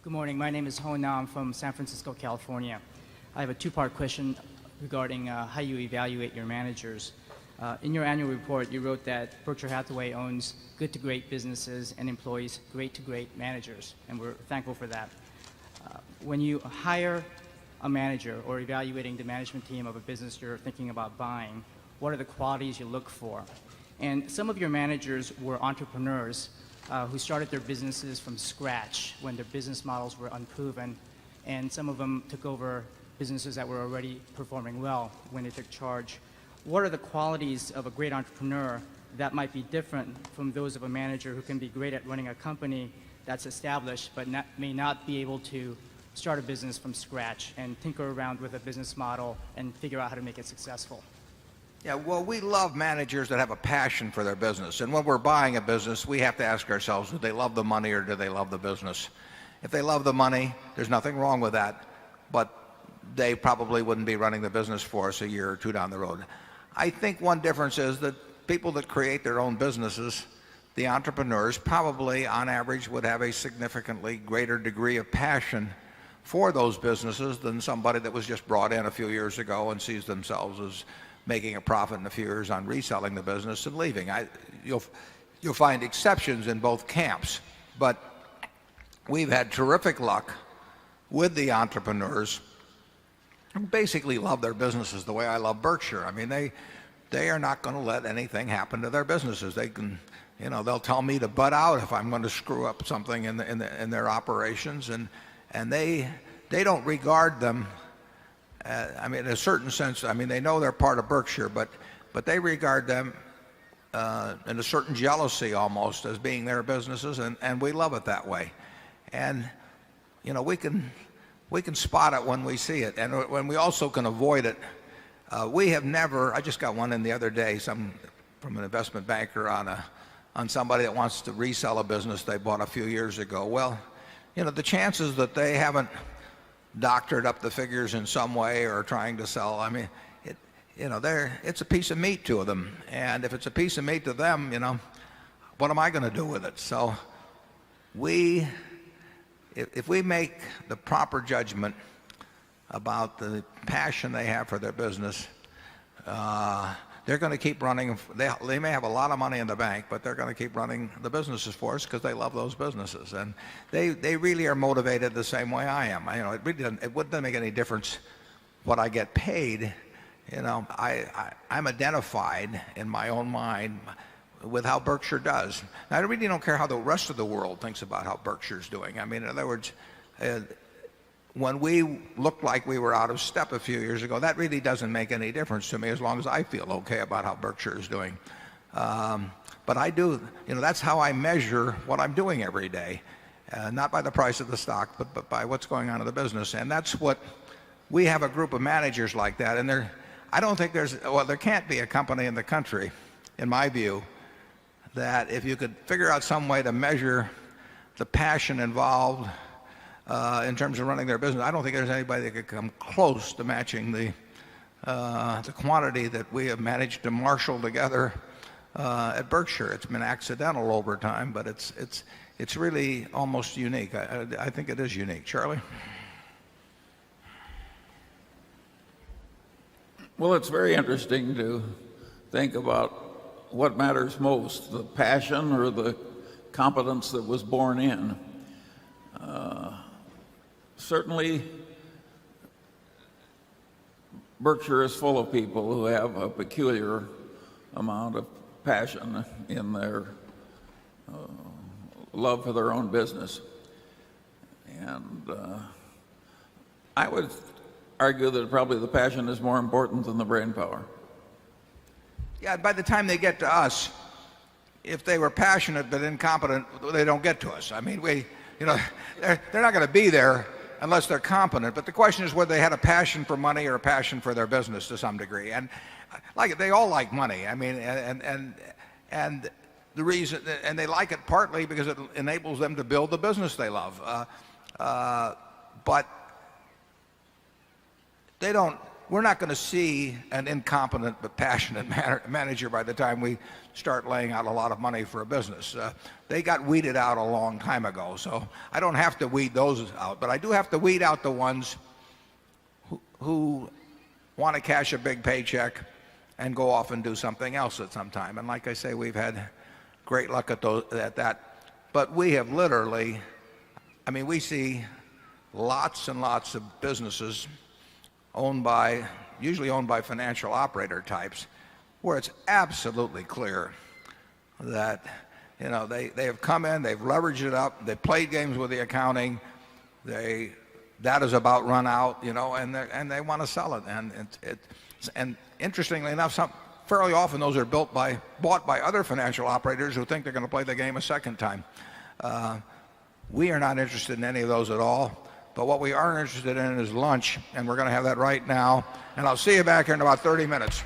Good morning. My name is Ho Nam from San Francisco, California. I have a two-part question regarding how you evaluate your managers. In your annual report, you wrote that Berkshire Hathaway owns good to great businesses and employs great to great managers, and we're thankful for that. When you hire a manager or evaluating the management team of a business you're thinking about buying, what are the qualities you look for? And some of your managers were entrepreneurs who started their businesses from scratch when their business models were unproven, and some of them took over businesses that were already performing well when they took charge. What are the qualities of a great entrepreneur that might be different from those of a manager who can be great at running a company that's established but may not be able to start a business from scratch and tinker around with a business model and figure out how to make it successful? Yeah, well, we love managers that have a passion for their business. And when we're buying a business, we have to ask ourselves, do they love the money or do they love the business? If they love the money, there's nothing wrong with that, but they probably wouldn't be running the business for us a year or two down the road. I think one difference is that people that create their own businesses, the entrepreneurs, probably on average would have a significantly greater degree of passion for those businesses than somebody that was just brought in a few years ago and sees themselves as making a profit in a few years on reselling the business and leaving. You'll find exceptions in both camps, but we've had terrific luck with the entrepreneurs who basically love their businesses the way I love Berkshire. I mean, they are not going to let anything happen to their businesses. They can, they'll tell me to butt out if I'm going to screw up something in their operations, and they don't regard them. I mean, in a certain sense, I mean, they know they're part of Berkshire, but they regard them in a certain jealousy almost as being their businesses, and we love it that way. And we can spot it when we see it, and when we also can avoid it. We have never. I just got one in the other day, from an investment banker on somebody that wants to resell a business they bought a few years ago. Well, the chances that they haven't doctored up the figures in some way or trying to sell, I mean, it's a piece of meat to them, and if it's a piece of meat to them, what am I going to do with it? So if we make the proper judgment about the passion they have for their business, they're going to keep running. They may have a lot of money in the bank, but they're going to keep running the businesses for us because they love those businesses, and they really are motivated the same way I am. It wouldn't make any difference what I get paid. I'm identified in my own mind with how Berkshire does. Now, I really don't care how the rest of the world thinks about how Berkshire's doing. I mean, in other words, when we looked like we were out of step a few years ago, that really doesn't make any difference to me as long as I feel okay about how Berkshire is doing. But I do, that's how I measure what I'm doing every day, not by the price of the stock, but by what's going on in the business. And that's what we have, a group of managers like that. And I don't think there can't be a company in the country, in my view, that if you could figure out some way to measure the passion involved in terms of running their business, I don't think there's anybody that could come close to matching the quantity that we have managed to marshal together at Berkshire. It's been accidental over time, but it's really almost unique. I think it is unique. Charlie? Well, it's very interesting to think about what matters most, the passion or the competence that was born in. Certainly, Berkshire is full of people who have a peculiar amount of passion in their love for their own business. And I would argue that probably the passion is more important than the brain power. Yeah, by the time they get to us, if they were passionate but incompetent, they don't get to us. I mean, they're not going to be there unless they're competent. But the question is whether they had a passion for money or a passion for their business to some degree. And they all like money. I mean, and the reason, and they like it partly because it enables them to build the business they love. But they don't we're not going to see an incompetent but passionate manager by the time we start laying out a lot of money for a business. They got weeded out a long time ago, so I don't have to weed those out. But I do have to weed out the ones who want to cash a big paycheck and go off and do something else at some time. And like I say, we've had great luck at that. But we have literally, I mean, we see lots and lots of businesses usually owned by financial operator types, where it's absolutely clear that they have come in, they've leveraged it up, they've played games with the accounting, that is about run out, and they want to sell it. And interestingly enough, fairly often those are bought by other financial operators who think they're going to play the game a second time. We are not interested in any of those at all. But what we are interested in is lunch, and we're going to have that right now. And I'll see you back here in about 30 minutes.